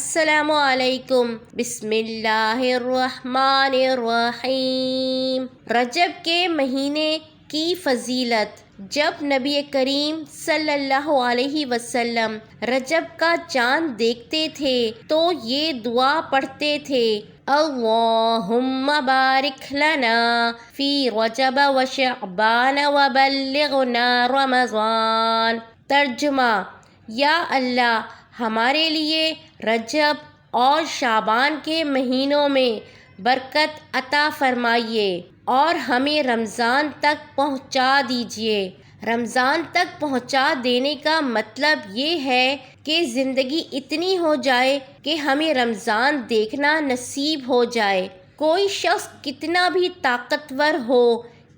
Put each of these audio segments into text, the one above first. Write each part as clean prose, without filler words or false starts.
السلام علیکم۔ بسم اللہ الرحمن الرحیم۔ رجب کے مہینے کی فضیلت۔ جب نبی کریم صلی اللہ علیہ وسلم رجب کا چاند دیکھتے تھے تو یہ دعا پڑھتے تھے: اللہم بارک لنا فی رجب و شعبان وبلغنا رمضان۔ ترجمہ: یا اللہ، ہمارے لیے رجب اور شعبان کے مہینوں میں برکت عطا فرمائیے اور ہمیں رمضان تک پہنچا دیجیے۔ رمضان تک پہنچا دینے کا مطلب یہ ہے کہ زندگی اتنی ہو جائے کہ ہمیں رمضان دیکھنا نصیب ہو جائے۔ کوئی شخص کتنا بھی طاقتور ہو،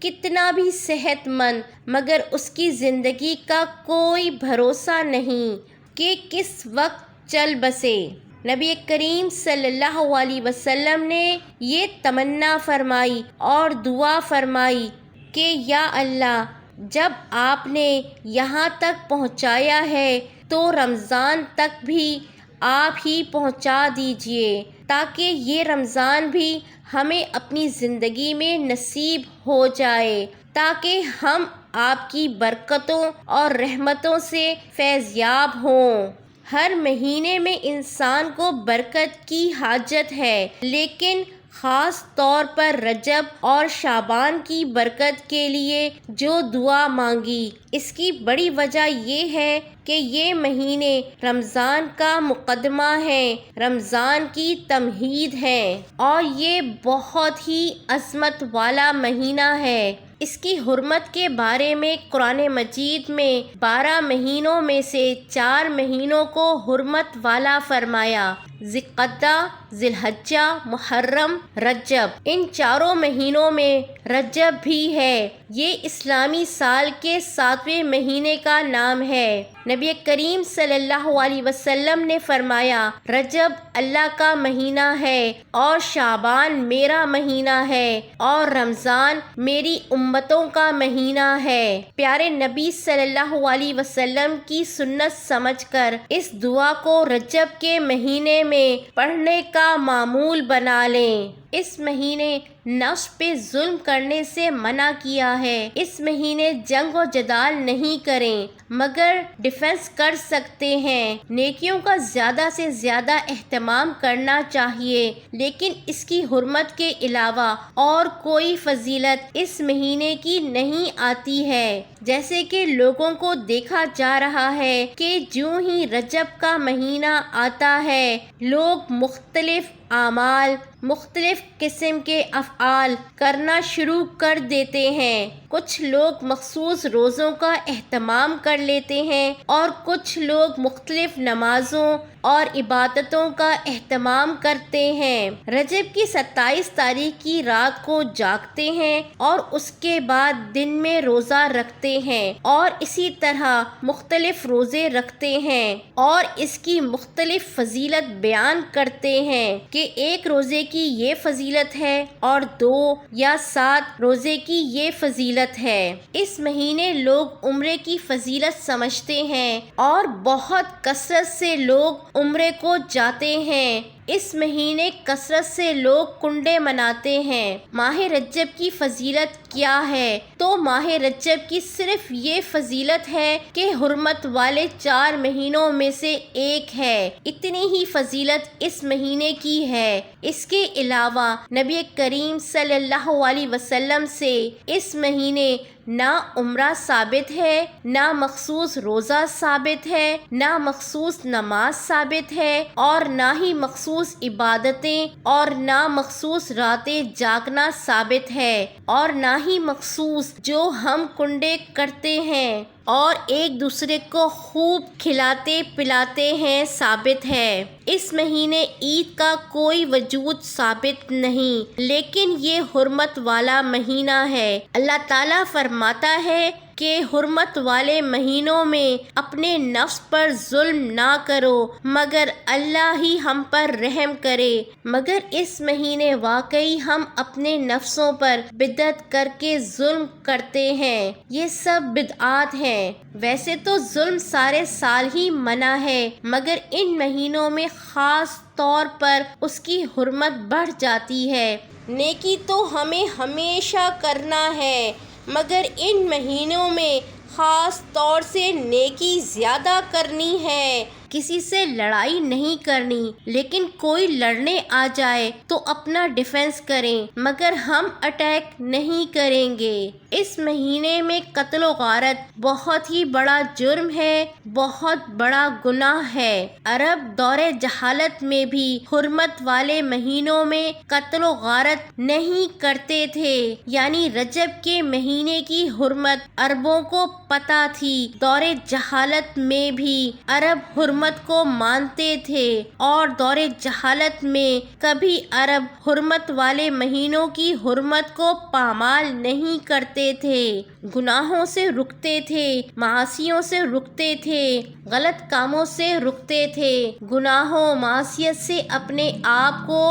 کتنا بھی صحت مند، مگر اس کی زندگی کا کوئی بھروسہ نہیں کہ کس وقت چل بسے۔ نبی کریم صلی اللہ علیہ وسلم نے یہ تمنا فرمائی اور دعا فرمائی کہ یا اللہ، جب آپ نے یہاں تک پہنچایا ہے تو رمضان تک بھی آپ ہی پہنچا دیجیے، تاکہ یہ رمضان بھی ہمیں اپنی زندگی میں نصیب ہو جائے، تاکہ ہم آپ کی برکتوں اور رحمتوں سے فیض یاب ہوں۔ ہر مہینے میں انسان کو برکت کی حاجت ہے، لیکن خاص طور پر رجب اور شعبان کی برکت کے لیے جو دعا مانگی، اس کی بڑی وجہ یہ ہے کہ یہ مہینے رمضان کا مقدمہ ہیں، رمضان کی تمہید ہیں، اور یہ بہت ہی عظمت والا مہینہ ہے۔ اس کی حرمت کے بارے میں قرآن مجید میں 12 مہینوں میں سے 4 مہینوں کو حرمت والا فرمایا: ذی القعدہ، ذی الحجہ، محرم، رجب۔ ان چاروں مہینوں میں رجب بھی ہے۔ یہ اسلامی سال کے 7ویں مہینے کا نام ہے۔ نبی کریم صلی اللہ علیہ وسلم نے فرمایا: رجب اللہ کا مہینہ ہے اور شعبان میرا مہینہ ہے اور رمضان میری امتوں کا مہینہ ہے۔ پیارے نبی صلی اللہ علیہ وسلم کی سنت سمجھ کر اس دعا کو رجب کے مہینے میں پڑھنے کا معمول بنا لیں۔ اس مہینے نفس پہ ظلم کرنے سے منع کیا ہے۔ اس مہینے جنگ و جدال نہیں کریں، مگر ڈیفنس کر سکتے ہیں۔ نیکیوں کا زیادہ سے زیادہ اہتمام کرنا چاہیے، لیکن اس کی حرمت کے علاوہ اور کوئی فضیلت اس مہینے کی نہیں آتی ہے۔ جیسے کہ لوگوں کو دیکھا جا رہا ہے کہ جوں ہی رجب کا مہینہ آتا ہے، لوگ مختلف اعمال، مختلف قسم کے افعال کرنا شروع کر دیتے ہیں۔ کچھ لوگ مخصوص روزوں کا اہتمام کر لیتے ہیں اور کچھ لوگ مختلف نمازوں اور عبادتوں کا اہتمام کرتے ہیں۔ رجب کی 27 تاریخ کی رات کو جاگتے ہیں اور اس کے بعد دن میں روزہ رکھتے ہیں، اور اسی طرح مختلف روزے رکھتے ہیں اور اس کی مختلف فضیلت بیان کرتے ہیں کہ ایک روزے کی یہ فضیلت ہے اور 2 یا 7 روزے کی یہ فضیلت ہے۔ اس مہینے لوگ عمرے کی فضیلت سمجھتے ہیں اور بہت کثرت سے لوگ عمرے کو جاتے ہیں۔ اس مہینے کثرت سے لوگ کنڈے مناتے ہیں۔ ماہ رجب کی فضیلت کیا ہے؟ تو ماہ رجب کی صرف یہ فضیلت ہے کہ حرمت والے 4 مہینوں میں سے ایک ہے۔ اتنی ہی فضیلت اس مہینے کی ہے۔ اس کے علاوہ نبی کریم صلی اللہ علیہ وسلم سے اس مہینے نہ عمرہ ثابت ہے، نہ مخصوص روزہ ثابت ہے، نہ مخصوص نماز ثابت ہے، اور نہ ہی مخصوص عبادتیں اور نہ مخصوص راتیں جاگنا ثابت ہے، اور نہ ہی مخصوص جو ہم کنڈے کرتے ہیں اور ایک دوسرے کو خوب کھلاتے پلاتے ہیں ثابت ہے۔ اس مہینے عید کا کوئی وجود ثابت نہیں، لیکن یہ حرمت والا مہینہ ہے۔ اللہ تعالیٰ فرماتا ہے کہ حرمت والے مہینوں میں اپنے نفس پر ظلم نہ کرو مگر اللہ ہی ہم پر رحم کرے، مگر اس مہینے واقعی ہم اپنے نفسوں پر بدعت کر کے ظلم کرتے ہیں۔ یہ سب بدعات ہیں۔ ویسے تو ظلم سارے سال ہی منع ہے مگر ان مہینوں میں خاص طور پر اس کی حرمت بڑھ جاتی ہے۔ نیکی تو ہمیں ہمیشہ کرنا ہے مگر ان مہینوں میں خاص طور سے نیکی زیادہ کرنی ہے۔ کسی سے لڑائی نہیں کرنی، لیکن کوئی لڑنے آ جائے تو اپنا ڈیفنس کریں مگر ہم اٹیک نہیں کریں گے۔ اس مہینے میں قتل و غارت بہت ہی بڑا جرم ہے، بہت بڑا گناہ ہے۔ عرب دور جہالت میں بھی حرمت والے مہینوں میں قتل و غارت نہیں کرتے تھے، یعنی رجب کے مہینے کی حرمت عربوں کو پتہ تھی۔ دور جہالت میں بھی عرب حرمت کو مانتے تھے اور دور جہالت میں کبھی عرب حرمت والے مہینوں کی حرمت کو پامال نہیں کرتے تھے، گناہوں سے رکتے تھے، معاصیوں سے رکتے تھے، غلط کاموں سے رکتے تھے، گناہوں معصیت سے اپنے آپ کو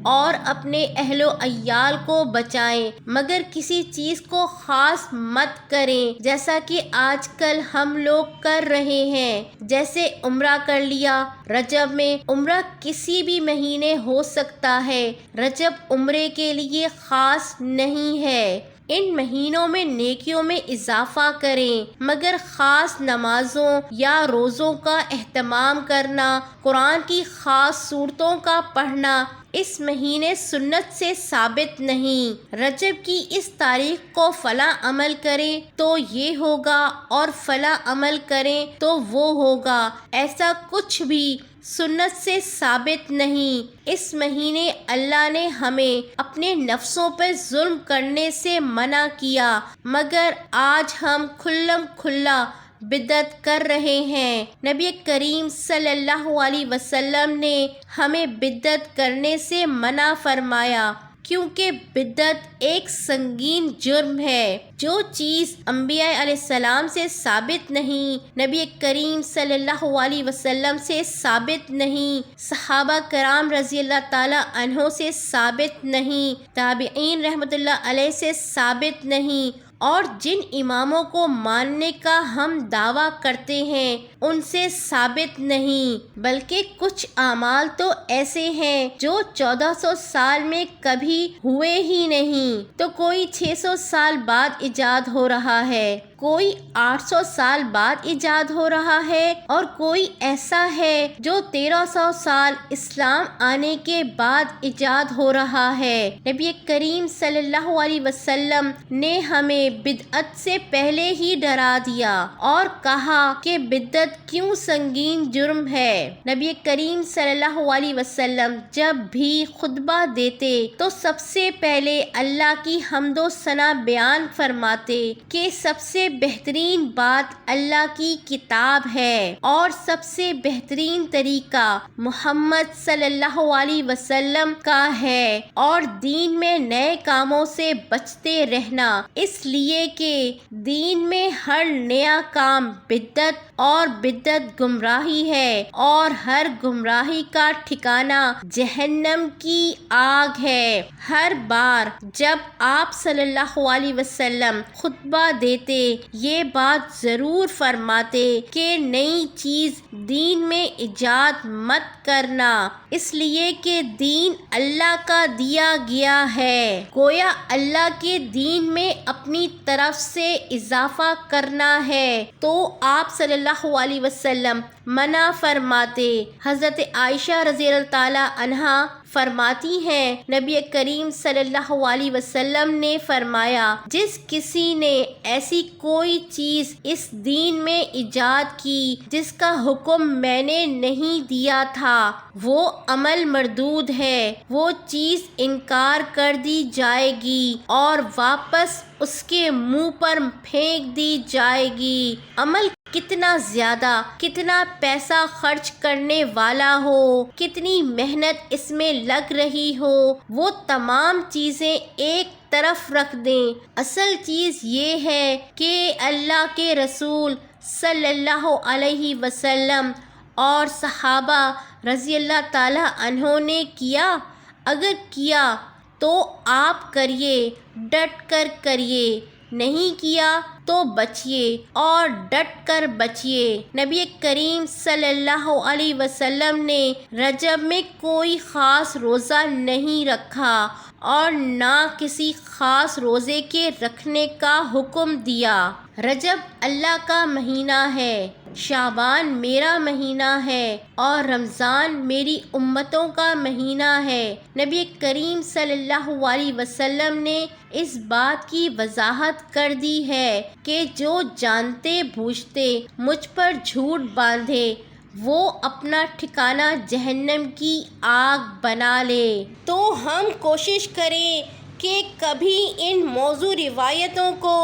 اور اپنے اہل و عیال کو بچائیں مگر کسی چیز کو خاص مت کریں، جیسا کہ آج کل ہم لوگ کر رہے ہیں۔ جیسے عمرہ کر لیا، رجب میں عمرہ کسی بھی مہینے ہو سکتا ہے، رجب عمرے کے لیے خاص نہیں ہے۔ ان مہینوں میں نیکیوں میں اضافہ کریں مگر خاص نمازوں یا روزوں کا اہتمام کرنا، قرآن کی خاص سورتوں کا پڑھنا اس مہینے سنت سے ثابت نہیں۔ رجب کی اس تاریخ کو فلاں عمل کریں تو یہ ہوگا اور فلاں عمل کریں تو وہ ہوگا، ایسا کچھ بھی سنت سے ثابت نہیں۔ اس مہینے اللہ نے ہمیں اپنے نفسوں پر ظلم کرنے سے منع کیا مگر آج ہم کھلم کھلا بدعت کر رہے ہیں۔ نبی کریم صلی اللہ علیہ وسلم نے ہمیں بدعت کرنے سے منع فرمایا کیونکہ بدعت ایک سنگین جرم ہے۔ جو چیز انبیاء علیہ السلام سے ثابت نہیں، نبی کریم صلی اللہ علیہ وسلم سے ثابت نہیں، صحابہ کرام رضی اللہ تعالی عنہ سے ثابت نہیں، تابعین رحمۃ اللہ علیہ سے ثابت نہیں، اور جن اماموں کو ماننے کا ہم دعویٰ کرتے ہیں ان سے ثابت نہیں، بلکہ کچھ اعمال تو ایسے ہیں جو 1400 سال میں کبھی ہوئے ہی نہیں، تو کوئی 600 سال بعد ایجاد ہو رہا ہے، کوئی 800 سال بعد ایجاد ہو رہا ہے، اور کوئی ایسا ہے جو 1300 سال اسلام آنے کے بعد ایجاد ہو رہا ہے۔ نبی کریم صلی اللہ علیہ وسلم نے ہمیں بدعت سے پہلے ہی ڈرا دیا اور کہا کہ بدعت کیوں سنگین جرم ہے۔ نبی کریم صلی اللہ علیہ وسلم جب بھی خطبہ دیتے تو سب سے پہلے اللہ کی حمد و ثنا بیان فرماتے کہ سب سے بہترین بات اللہ کی کتاب ہے اور سب سے بہترین طریقہ محمد صلی اللہ علیہ وسلم کا ہے، اور دین میں نئے کاموں سے بچتے رہنا، اس لیے کہ دین میں ہر نیا کام بدعت اور بدعت گمراہی ہے اور ہر گمراہی کا ٹھکانہ جہنم کی آگ ہے۔ ہر بار جب آپ صلی اللہ علیہ وسلم خطبہ دیتے یہ بات ضرور فرماتے کہ نئی چیز دین میں ایجاد مت کرنا، اس لیے کہ دین اللہ کا دیا گیا ہے، گویا اللہ کے دین میں اپنی طرف سے اضافہ کرنا ہے تو آپ صلی اللہ علیہ وسلم منع فرماتے۔ حضرت عائشہ رضی اللہ تعالی عنہا فرماتی ہیں نبی کریم صلی اللہ علیہ وسلم نے فرمایا جس کسی نے ایسی کوئی چیز اس دین میں ایجاد کی جس کا حکم میں نے نہیں دیا تھا وہ عمل مردود ہے، وہ چیز انکار کر دی جائے گی اور واپس اس کے منہ پر پھینک دی جائے گی۔ عمل کتنا زیادہ، کتنا پیسہ خرچ کرنے والا ہو، کتنی محنت اس میں لگ رہی ہو، وہ تمام چیزیں ایک طرف رکھ دیں۔ اصل چیز یہ ہے کہ اللہ کے رسول صلی اللہ علیہ وسلم اور صحابہ رضی اللہ تعالی عنہ نے کیا۔ اگر کیا تو آپ کریے، ڈٹ کر کریے، نہیں کیا تو بچیے اور ڈٹ کر بچیے۔ نبی کریم صلی اللہ علیہ وسلم نے رجب میں کوئی خاص روزہ نہیں رکھا اور نہ کسی خاص روزے کے رکھنے کا حکم دیا۔ رجب اللہ کا مہینہ ہے، شعبان میرا مہینہ ہے اور رمضان میری امتوں کا مہینہ ہے۔ نبی کریم صلی اللہ علیہ وسلم نے اس بات کی وضاحت کر دی ہے کہ جو جانتے بوجھتے مجھ پر جھوٹ باندھے وہ اپنا ٹھکانہ جہنم کی آگ بنا لے۔ تو ہم کوشش کریں کہ کبھی ان موضوع روایتوں کو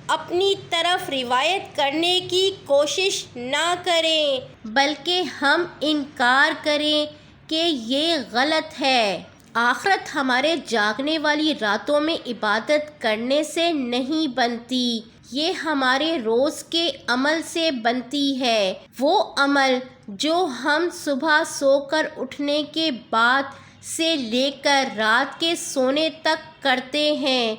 اپنی طرف روایت کرنے کی کوشش نہ کریں، بلکہ ہم انکار کریں کہ یہ غلط ہے۔ آخرت ہمارے جاگنے والی راتوں میں عبادت کرنے سے نہیں بنتی، یہ ہمارے روز کے عمل سے بنتی ہے۔ وہ عمل جو ہم صبح سو کر اٹھنے کے بعد سے لے کر رات کے سونے تک کرتے ہیں،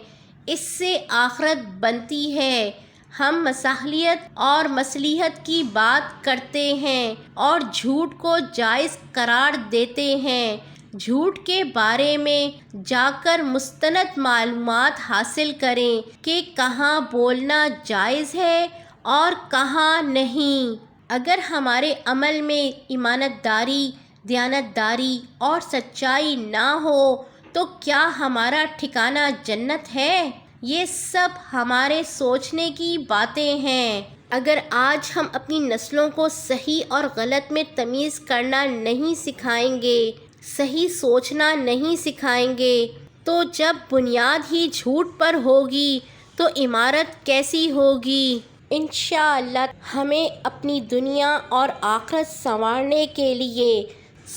اس سے آخرت بنتی ہے۔ ہم مصالحت اور مصلحت کی بات کرتے ہیں اور جھوٹ کو جائز قرار دیتے ہیں۔ جھوٹ کے بارے میں جا کر مستند معلومات حاصل کریں کہ کہاں بولنا جائز ہے اور کہاں نہیں۔ اگر ہمارے عمل میں امانت داری، دیانت داری اور سچائی نہ ہو تو کیا ہمارا ٹھکانہ جنت ہے؟ یہ سب ہمارے سوچنے کی باتیں ہیں۔ اگر آج ہم اپنی نسلوں کو صحیح اور غلط میں تمیز کرنا نہیں سکھائیں گے، صحیح سوچنا نہیں سکھائیں گے، تو جب بنیاد ہی جھوٹ پر ہوگی تو عمارت کیسی ہوگی؟ انشاءاللہ ہمیں اپنی دنیا اور آخرت سنوارنے کے لیے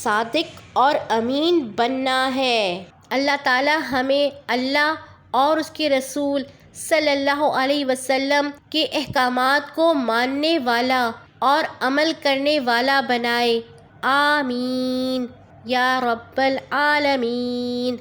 صادق اور امین بننا ہے۔ اللہ تعالی ہمیں اللہ اور اس کے رسول صلی اللہ علیہ وسلم کے احکامات کو ماننے والا اور عمل کرنے والا بنائے۔ آمین یا رب العالمین۔